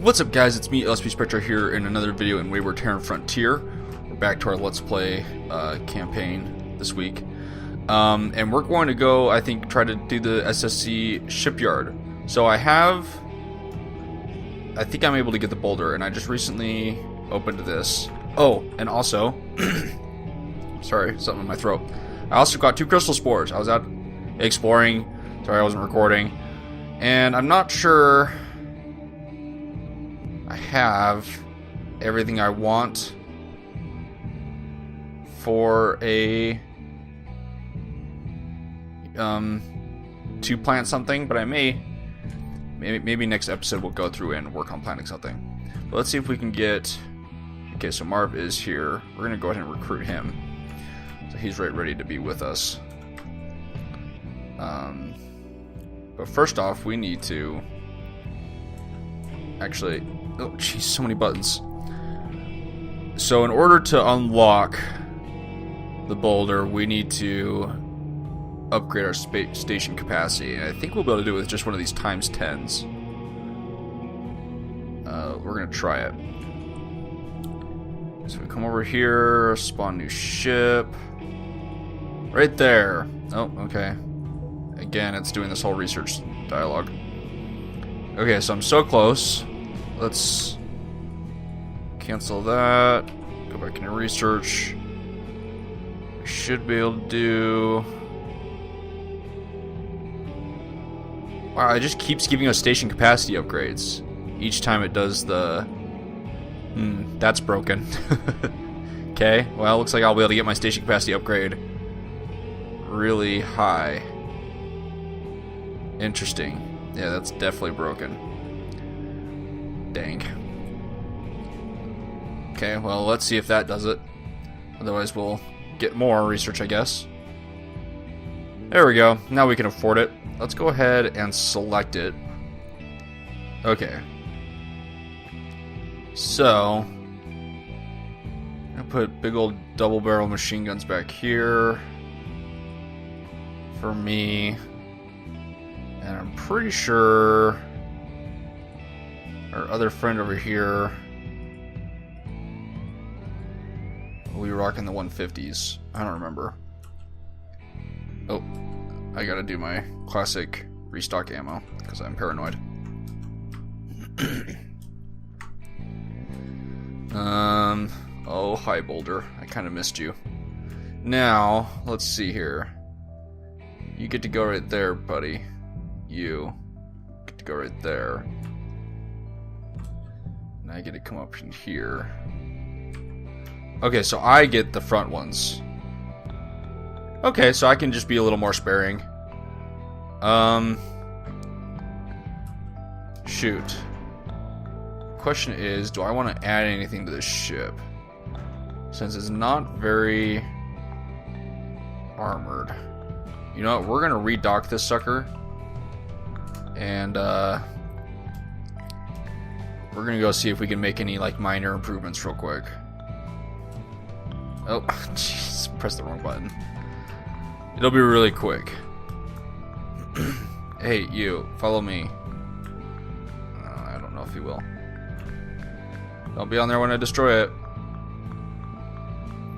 What's up, guys? It's me, Spectrar, here in another video in Wayward Terran Frontier. We're back to our Let's Play campaign this week. And we're going to go, I think, try to do the SSC Shipyard. So I think I'm able to get the boulder, and I just recently opened this. Oh, and also, sorry, something in my throat. I also got 2 crystal spores. I was out exploring. Sorry, I wasn't recording. And I'm not sure I have everything I want for a to plant something, but I maybe next episode we'll go through and work on planting something. But let's see if we can get. Okay, so Marv is here. We're gonna go ahead and recruit him, so he's ready to be with us. But first off, we need to actually. Oh, jeez, so many buttons. So in order to unlock the boulder, we need to upgrade our station capacity. And I think we'll be able to do it with just one of these times 10s. We're going to try it. So we come over here, spawn new ship. Right there. Oh, okay. Again, it's doing this whole research dialogue. Okay, so I'm so close. Let's cancel that. Go back into research. We should be able to do. Wow, it just keeps giving us station capacity upgrades each time it does the. That's broken. Okay, well, looks like I'll be able to get my station capacity upgrade really high. Interesting. Yeah, that's definitely broken. Dang. Okay, well, let's see if that does it. Otherwise, we'll get more research, I guess. There we go. Now we can afford it. Let's go ahead and select it. Okay. So, I'm gonna put big old double barrel machine guns back here for me. And I'm pretty sure our other friend over here will be rocking the 150s. I don't remember. Oh, I gotta do my classic restock ammo because I'm paranoid. Oh, hi Boulder. I kind of missed you. Now, let's see here. You get to go right there, buddy. You get to go right there. And I get to come up in here. Okay, so I get the front ones. Okay, so I can just be a little more sparing. Shoot. Question is, do I want to add anything to this ship? Since it's not very armored. You know what? We're going to redock this sucker. And, we're going to go see if we can make any, like, minor improvements real quick. Oh, jeez. Press the wrong button. It'll be really quick. Hey, you. Follow me. I don't know if he will. Don't be on there when I destroy it.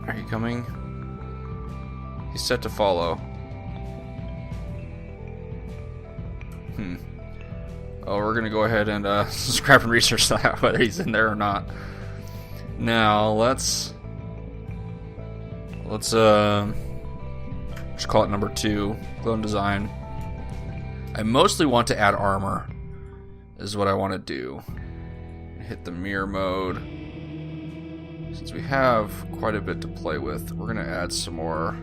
Are you coming? He's set to follow. Oh, we're gonna go ahead and scrap and research that, whether he's in there or not. Now let's just call it number 2, clone design. I mostly want to add armor, is what I want to do. Hit the mirror mode. Since we have quite a bit to play with, we're gonna add some more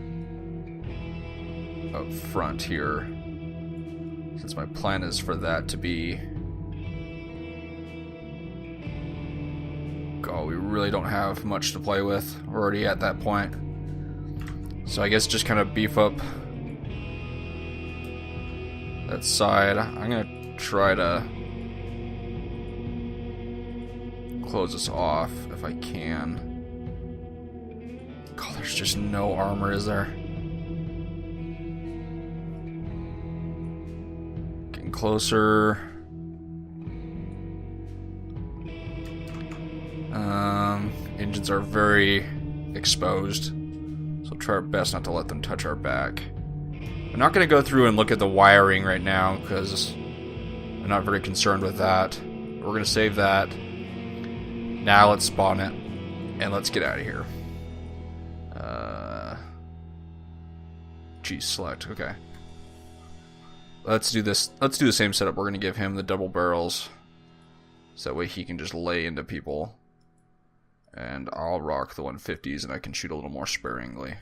up front here. Since my plan is for that to be... Oh, we really don't have much to play with. We're already at that point. So I guess just kind of beef up that side. I'm going to try to close this off if I can. God, there's just no armor, is there? Getting closer. engines are very exposed, so try our best not to let them touch our back. I'm not going to go through and look at the wiring right now because I'm not very concerned with that. We're going to save that. Now let's spawn it and let's get out of here. Geez, select. Okay. Let's do this. Let's do the same setup. We're going to give him the double barrels, so that way he can just lay into people. And I'll rock the 150s, and I can shoot a little more sparingly.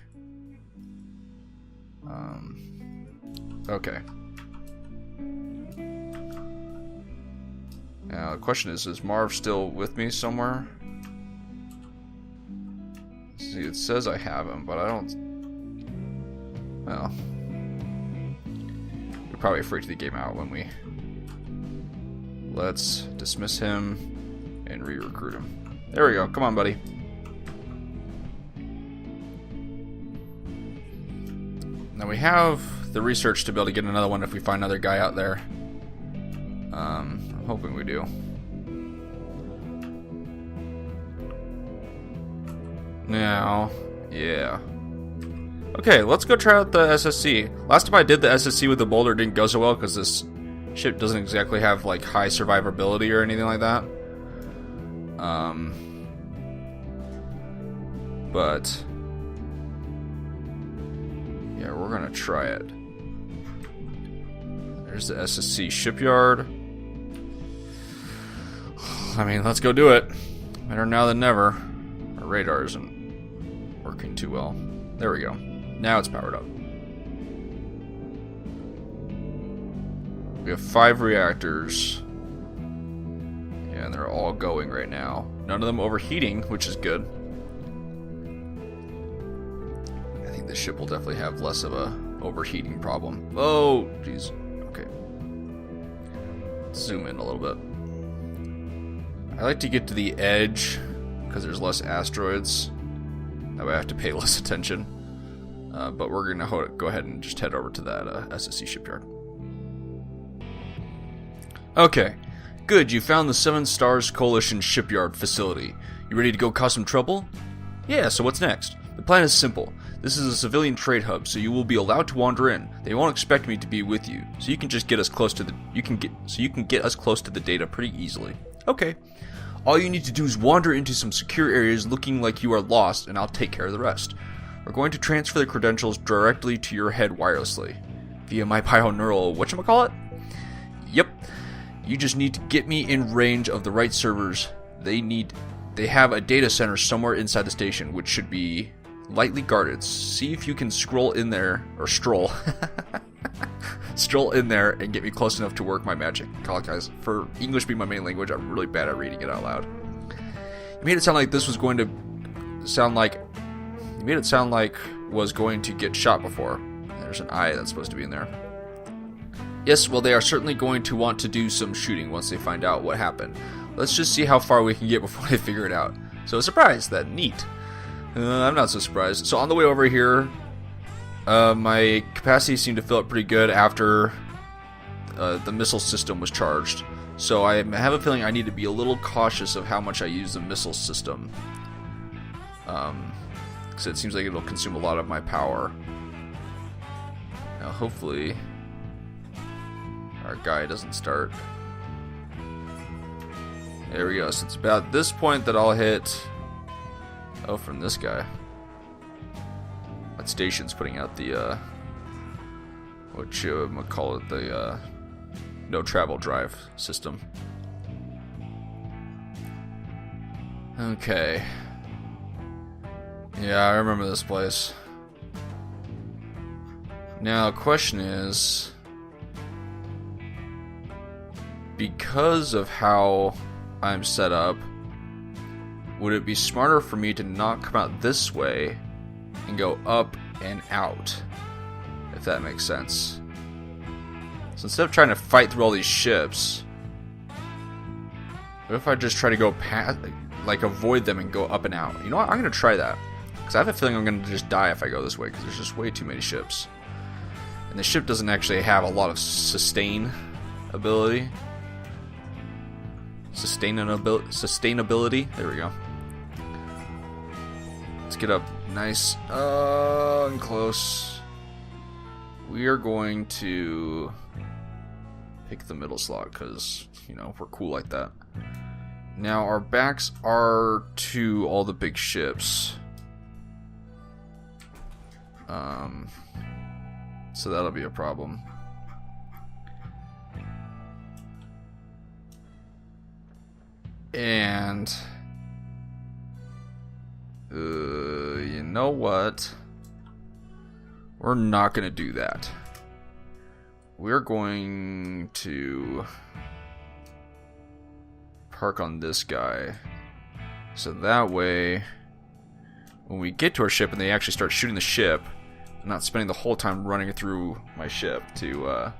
Okay. Now the question is Marv still with me somewhere? See, it says I have him, but I don't. Well, we probably freaked the game out when we. Let's dismiss him and re-recruit him. There we go. Come on, buddy. Now we have the research to be able to get another one if we find another guy out there. I'm hoping we do. Now, yeah. Okay, let's go try out the SSC. Last time I did the SSC with the boulder didn't go so well because this ship doesn't exactly have like high survivability or anything like that. But yeah, we're gonna try it. There's the SSC Shipyard. I mean, let's go do it. Better now than never. Our radar isn't working too well. There we go. Now it's powered up. We have 5 reactors. Yeah, and they're all going right now. None of them overheating, which is good. I think this ship will definitely have less of a overheating problem. Oh, jeez. Okay. Let's zoom in a little bit. I like to get to the edge because there's less asteroids. That way I have to pay less attention. But we're going to go ahead and just head over to that SSC Shipyard. Okay, good. You found the 7 Stars Coalition Shipyard facility. You ready to go cause some trouble? Yeah, so what's next? The plan is simple. This is a civilian trade hub, so you will be allowed to wander in. They won't expect me to be with you, so you can just get us close to the you can get us close to the data pretty easily. Okay. All you need to do is wander into some secure areas looking like you are lost, and I'll take care of the rest. We're going to transfer the credentials directly to your head wirelessly. Via my bioneural whatchamacallit? Yep. You just need to get me in range of the right servers. They have a data center somewhere inside the station, which should be lightly guarded. See if you can scroll in there, or stroll. Stroll in there and get me close enough to work my magic. God, guys, for English being my main language, I'm really bad at reading it out loud. You made it sound like this was going to was going to get shot before. There's an eye that's supposed to be in there. Yes, well, they are certainly going to want to do some shooting once they find out what happened. Let's just see how far we can get before they figure it out. So, surprise! That neat. I'm not so surprised. So, on the way over here, my capacity seemed to fill up pretty good after the missile system was charged. So, I have a feeling I need to be a little cautious of how much I use the missile system. Because it seems like it'll consume a lot of my power. Now, hopefully, our guy doesn't start. There we go. So it's about this point that I'll hit. Oh, from this guy. That station's putting out the what you would call it, the no travel drive system. Okay. Yeah, I remember this place. Now, the question is, because of how I'm set up, would it be smarter for me to not come out this way and go up and out? If that makes sense. So instead of trying to fight through all these ships, what if I just try to go past, like avoid them and go up and out? You know what? I'm going to try that. Because I have a feeling I'm going to just die if I go this way, because there's just way too many ships. And the ship doesn't actually have a lot of sustain ability. Sustainability. There we go. Let's get up nice and close. We are going to pick the middle slot because, you know, we're cool like that. Now our backs are to all the big ships. So that'll be a problem. And you know what? We're not going to do that. We're going to park on this guy. So that way, when we get to our ship and they actually start shooting the ship, I'm not spending the whole time running through my ship to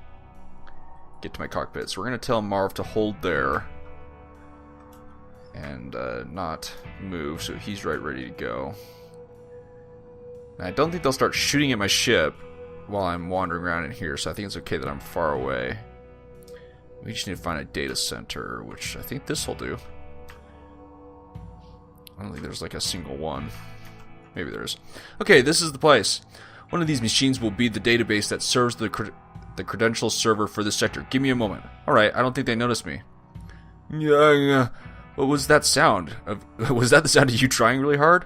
get to my cockpit. So we're going to tell Marv to hold there and not move, so he's right ready to go. Now, I don't think they'll start shooting at my ship while I'm wandering around in here, so I think it's okay that I'm far away. We just need to find a data center, which I think this will do. I don't think there's like a single one. Maybe there is. Okay, this is the place. One of these machines will be the database that serves the credential server for this sector. Give me a moment. Alright, I don't think they noticed me. Yeah. What was that sound? Was that the sound of you trying really hard?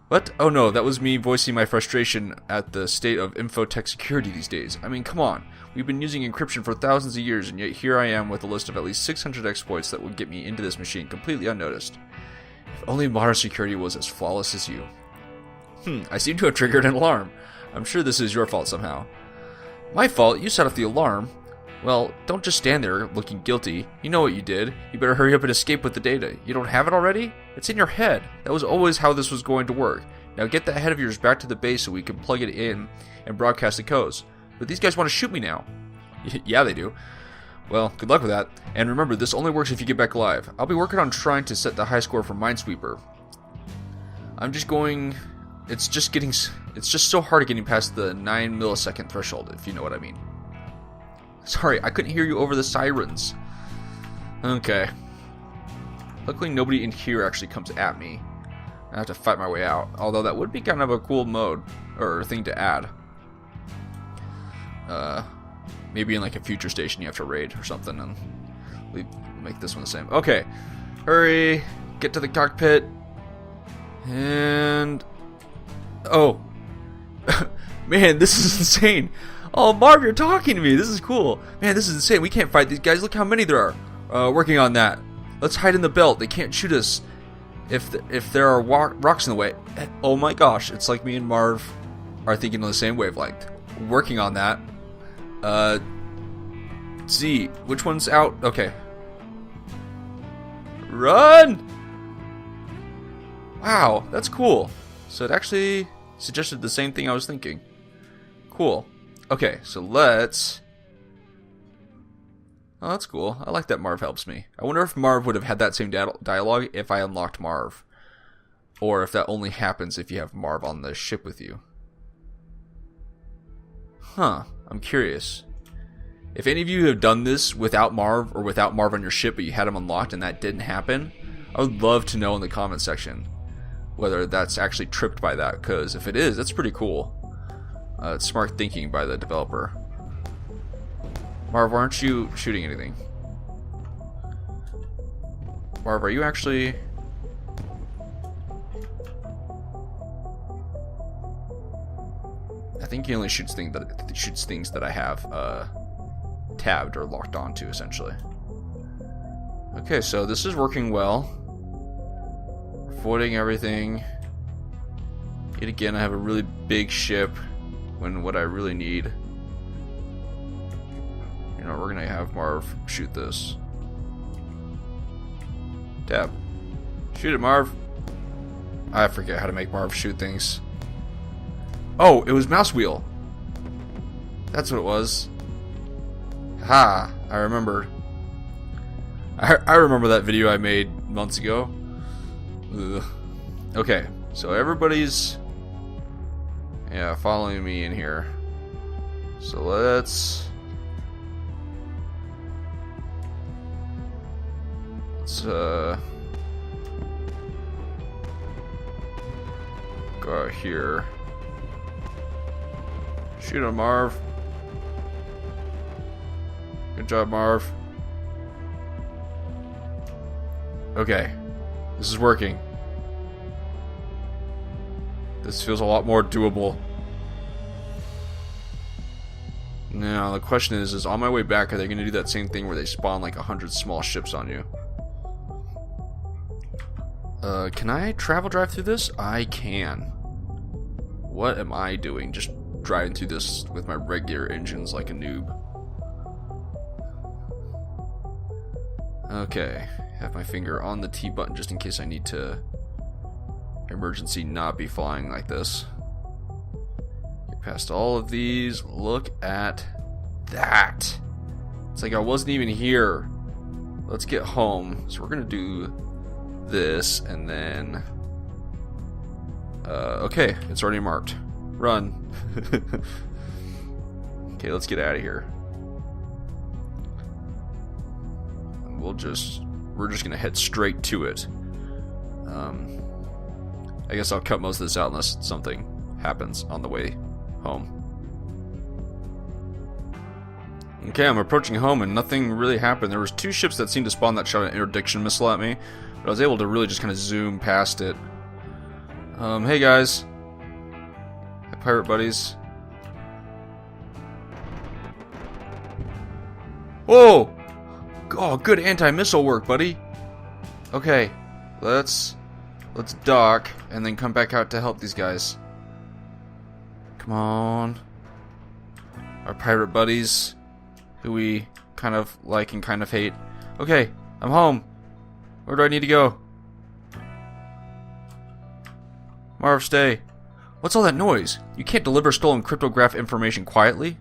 What? Oh no, that was me voicing my frustration at the state of infotech security these days. I mean, come on. We've been using encryption for thousands of years, and yet here I am with a list of at least 600 exploits that would get me into this machine completely unnoticed. If only modern security was as flawless as you. I seem to have triggered an alarm. I'm sure this is your fault somehow. My fault? You set off the alarm. Well, don't just stand there looking guilty. You know what you did. You better hurry up and escape with the data. You don't have it already? It's in your head. That was always how this was going to work. Now get that head of yours back to the base so we can plug it in and broadcast the codes. But these guys want to shoot me now. Yeah, they do. Well, good luck with that. And remember, this only works if you get back alive. I'll be working on trying to set the high score for Minesweeper. I'm just going... It's just so hard getting past the 9 millisecond threshold, if you know what I mean. Sorry, I couldn't hear you over the sirens. Okay. Luckily, nobody in here actually comes at me. I have to fight my way out. Although that would be kind of a cool mode, or thing to add. Maybe in like a future station you have to raid or something, and we make this one the same. Okay. Hurry. Get to the cockpit. And... Oh. Man, this is insane. Oh, Marv, you're talking to me. This is cool. Man, this is insane. We can't fight these guys. Look how many there are. Working on that. Let's hide in the belt. They can't shoot us if there are rocks in the way. Oh my gosh. It's like me and Marv are thinking on the same wavelength. Working on that. Z. Which one's out? Okay. Run! Wow, that's cool. So it actually suggested the same thing I was thinking. Cool. Okay, so let's... Oh, that's cool. I like that Marv helps me. I wonder if Marv would have had that same dialogue if I unlocked Marv. Or if that only happens if you have Marv on the ship with you. Huh, I'm curious. If any of you have done this without Marv, or without Marv on your ship, but you had him unlocked and that didn't happen, I would love to know in the comment section whether that's actually tripped by that, because if it is, that's pretty cool. It's smart thinking by the developer. Marv, why aren't you shooting anything? Marv, are you actually... I think he only shoots things that I have tabbed or locked onto, essentially. Okay, so this is working well. Avoiding everything. Yet again, I have a really big ship when what I really need... You know, we're gonna have Marv shoot this. Tab. Shoot it, Marv. I forget how to make Marv shoot things. Oh, it was mouse wheel. That's what it was. Ha! I remembered. I remember that video I made months ago. Ugh. Okay, so everybody's following me in here. So let's go go out here. Shoot him, Marv. Good job, Marv. Okay. This is working. This feels a lot more doable. Now, the question is on my way back, are they going to do that same thing where they spawn like 100 small ships on you? Can I travel drive through this? I can. What am I doing? Just driving through this with my regular engines like a noob. Okay. Have my finger on the T button just in case I need to emergency not be flying like this. Get past all of these. Look at that. It's like I wasn't even here. Let's get home. So we're gonna do this and then okay, it's already marked. Run. Okay, let's get out of here. And we're just gonna head straight to it. I guess I'll cut most of this out unless something happens on the way home. Okay, I'm approaching home and nothing really happened. There was 2 ships that seemed to spawn that shot an interdiction missile at me, but I was able to really just kind of zoom past it. Hey guys. Hi, pirate buddies. Whoa! Oh, good anti-missile work, buddy. Okay, let's dock and then come back out to help these guys. Come on. Our pirate buddies, who we kind of like and kind of hate. Okay, I'm home. Where do I need to go? Marv, stay. What's all that noise? You can't deliver stolen cryptograph information quietly.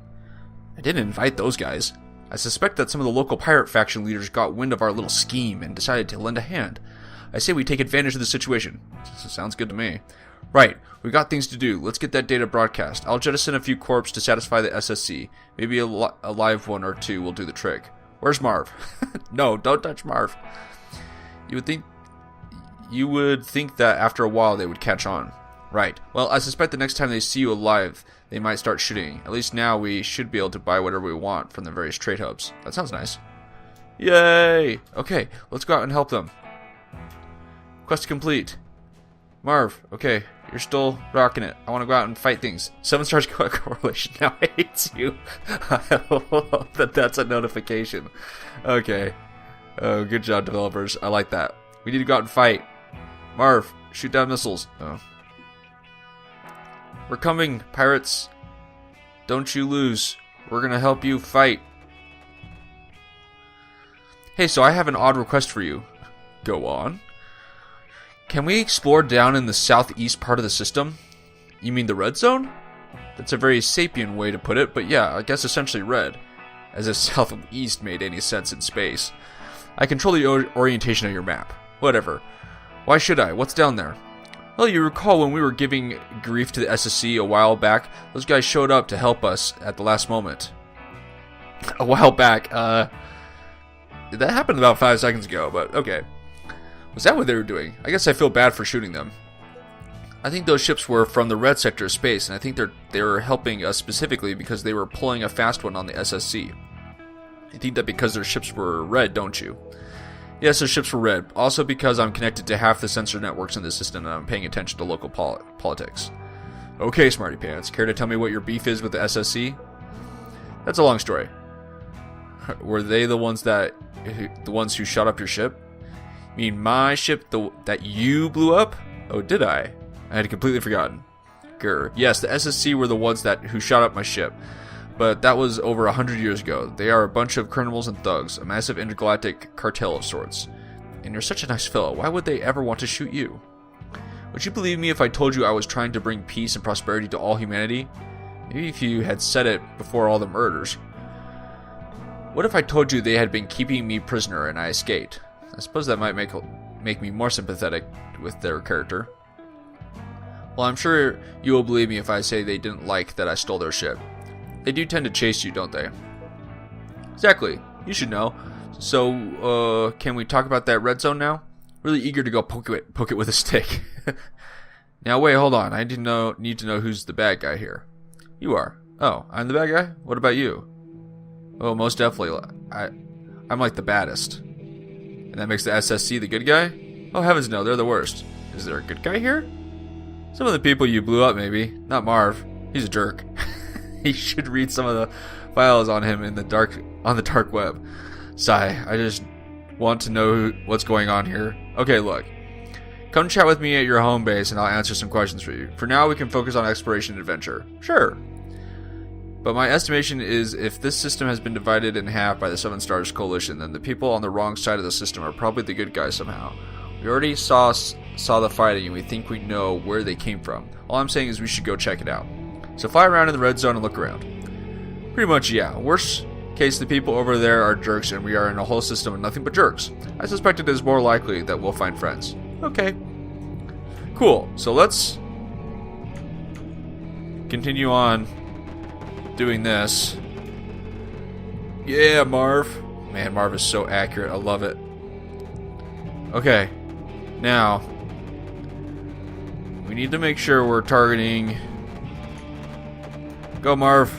I didn't invite those guys. I suspect that some of the local pirate faction leaders got wind of our little scheme and decided to lend a hand. I say we take advantage of the situation. Sounds good to me. Right, we got things to do. Let's get that data broadcast. I'll jettison a few corps to satisfy the SSC. Maybe a live one or two will do the trick. Where's Marv? No, don't touch Marv. You would think that after a while they would catch on. Right. Well, I suspect the next time they see you alive, they might start shooting. At least now we should be able to buy whatever we want from the various trade hubs. That sounds nice. Yay! Okay, let's go out and help them. Quest complete. Marv, okay, you're still rocking it. I want to go out and fight things. 7 stars correlation now hates you. I love that that's a notification. Okay. Oh, good job, developers. I like that. We need to go out and fight. Marv, shoot down missiles. Oh. We're coming, pirates. Don't you lose. We're gonna help you fight. Hey, so I have an odd request for you. Go on. Can we explore down in the southeast part of the system? You mean the red zone? That's a very sapient way to put it, but yeah, I guess essentially red. As if southeast made any sense in space. I control the orientation of your map. Whatever. Why should I? What's down there? Well, you recall when we were giving grief to the SSC a while back, those guys showed up to help us at the last moment. A while back, that happened about 5 seconds ago, but okay. Was that what they were doing? I guess I feel bad for shooting them. I think those ships were from the red sector of space, and I think they were helping us specifically because they were pulling a fast one on the SSC. You think that because their ships were red, don't you? Yes, their ships were red. Also because I'm connected to half the sensor networks in the system and I'm paying attention to local politics. Okay, Smarty Pants, care to tell me what your beef is with the SSC? That's a long story. Were they the ones who shot up your ship? You mean my ship that you blew up? Oh, did I? I had completely forgotten. Grr. Yes, the SSC were the ones who shot up my ship. But that was over 100 years ago. They are a bunch of criminals and thugs, a massive intergalactic cartel of sorts. And you're such a nice fellow, why would they ever want to shoot you? Would you believe me if I told you I was trying to bring peace and prosperity to all humanity? Maybe if you had said it before all the murders. What if I told you they had been keeping me prisoner and I escaped? I suppose that might make me more sympathetic with their character. Well, I'm sure you will believe me if I say they didn't like that I stole their ship. They do tend to chase you, don't they? Exactly. You should know. So, can we talk about that red zone now? Really eager to go poke it with a stick. Now wait, hold on. I need to know who's the bad guy here. You are. Oh, I'm the bad guy? What about you? Oh, most definitely. I'm like the baddest. And that makes the SSC the good guy? Oh, heavens no, they're the worst. Is there a good guy here? Some of the people you blew up, maybe. Not Marv. He's a jerk. He should read some of the files on him on the dark web. Sigh. I just want to know what's going on here. Okay, look. Come chat with me at your home base and I'll answer some questions for you. For now, we can focus on exploration and adventure. Sure. But my estimation is if this system has been divided in half by the Seven Stars Coalition, then the people on the wrong side of the system are probably the good guys somehow. We already saw the fighting and we think we know where they came from. All I'm saying is we should go check it out. So fly around in the red zone and look around. Pretty much, yeah. Worst case, the people over there are jerks and we are in a whole system of nothing but jerks. I suspect it is more likely that we'll find friends. Okay. Cool. So let's continue on doing this. Yeah, Marv. Man, Marv is so accurate. I love it. Okay. Now, we need to make sure we're targeting... Go, Marv.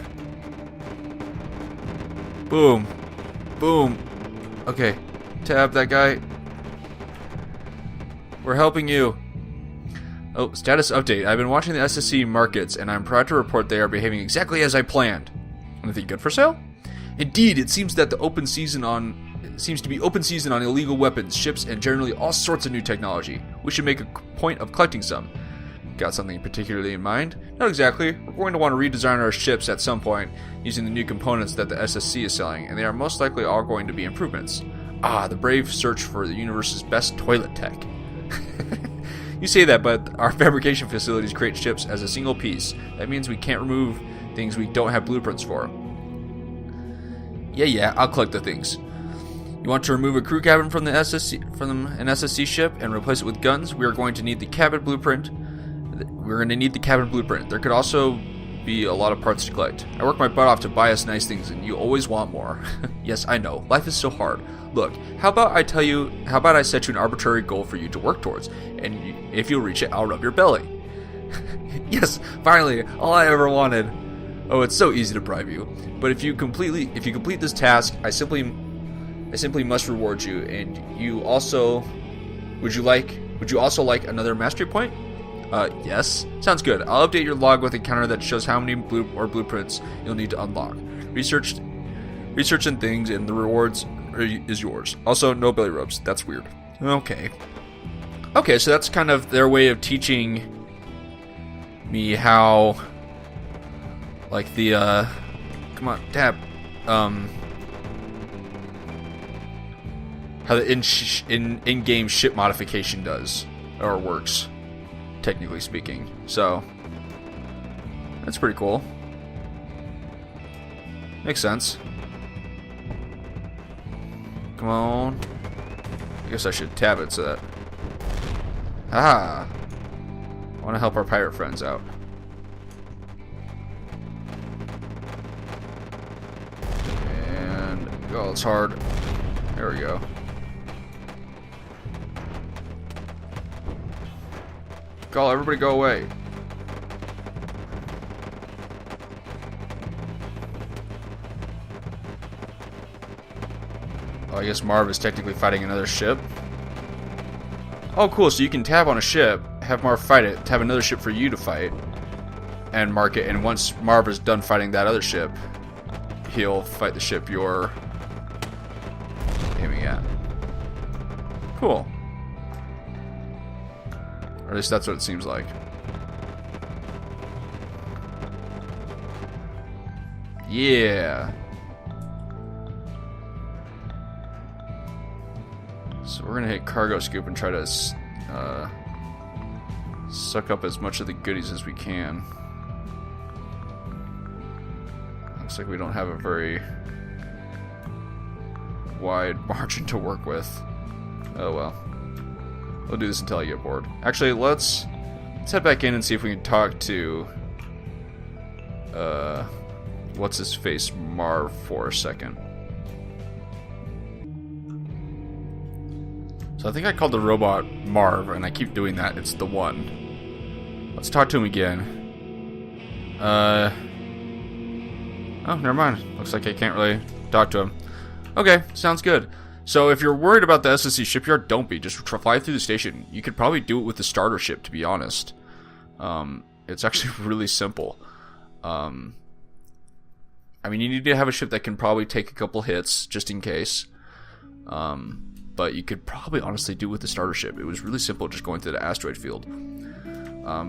Boom. Boom. Okay. Tab that guy. We're helping you. Oh, status update. I've been watching the SSC markets, and I'm proud to report they are behaving exactly as I planned. Anything good for sale? Indeed, it seems that the seems to be open season on illegal weapons, ships, and generally all sorts of new technology. We should make a point of collecting some. Got something particularly in mind? Not exactly. We're going to want to redesign our ships at some point using the new components that the SSC is selling, and they are most likely all going to be improvements. Ah, the brave search for the universe's best toilet tech. You say that, but our fabrication facilities create ships as a single piece. That means we can't remove things we don't have blueprints for. Yeah, I'll collect the things. You want to remove a crew cabin from an SSC ship and replace it with guns? We are going to need the cabin blueprint. There could also be a lot of parts to collect. I work my butt off to buy us nice things, and you always want more. Yes, I know. Life is so hard. Look, how about I set you an arbitrary goal for you to work towards, and if you'll reach it, I'll rub your belly. Yes, finally, all I ever wanted. Oh, it's so easy to bribe you. But if you complete this task, I simply must reward you. And you also, would you also like another mastery point? Yes. Sounds good. I'll update your log with a counter that shows how many blueprints you'll need to unlock. Research and things, and the rewards is yours. Also, no belly rubs. That's weird. Okay, so that's kind of their way of teaching me how, like the, come on, tab, how the in-game ship modification does, or works, technically speaking. So, that's pretty cool. Makes sense. Come on. I guess I should tab it so that... I want to help our pirate friends out. And... oh, it's hard. There we go. Go, everybody go away. Oh, I guess Marv is technically fighting another ship. Oh, cool. So you can tab on a ship, have Marv fight it, tab another ship for you to fight, and mark it. And once Marv is done fighting that other ship, he'll fight the ship you're aiming at. Cool. Or at least that's what it seems like. Yeah. So we're gonna hit cargo scoop and try to suck up as much of the goodies as we can. Looks like we don't have a very wide margin to work with. Oh well. We'll do this until I get bored. Actually, let's head back in and see if we can talk to what's his face, Marv, for a second. So I think I called the robot Marv, and I keep doing that. It's the one. Let's talk to him again. Oh, never mind. Looks like I can't really talk to him. Okay, sounds good. So if you're worried about the SSC Shipyard, don't be. Just fly through the station. You could probably do it with the starter ship, to be honest. It's actually really simple. I mean, you need to have a ship that can probably take a couple hits, just in case. But you could probably honestly do it with the starter ship. It was really simple, just going through the asteroid field.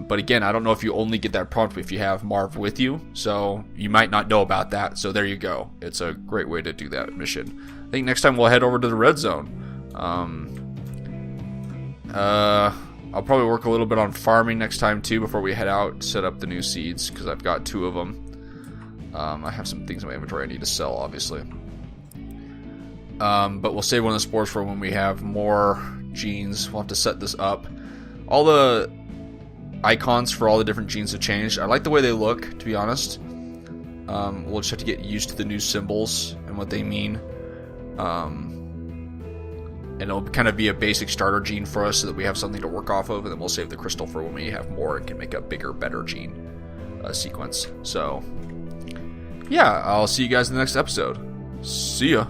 But again, I don't know if you only get that prompt if you have Marv with you, so you might not know about that. So there you go. It's a great way to do that mission. I think next time we'll head over to the red zone. I'll probably work a little bit on farming next time too before we head out, set up the new seeds, because I've got 2 of them. I have some things in my inventory I need to sell, obviously. But we'll save one of the spores for when we have more genes. We'll have to set this up. All the icons for all the different genes have changed. I like the way they look, to be honest. We'll just have to get used to the new symbols and what they mean. And it'll kind of be a basic starter gene for us so that we have something to work off of, and then we'll save the crystal for when we have more and can make a bigger, better gene sequence. So, yeah, I'll see you guys in the next episode. See ya.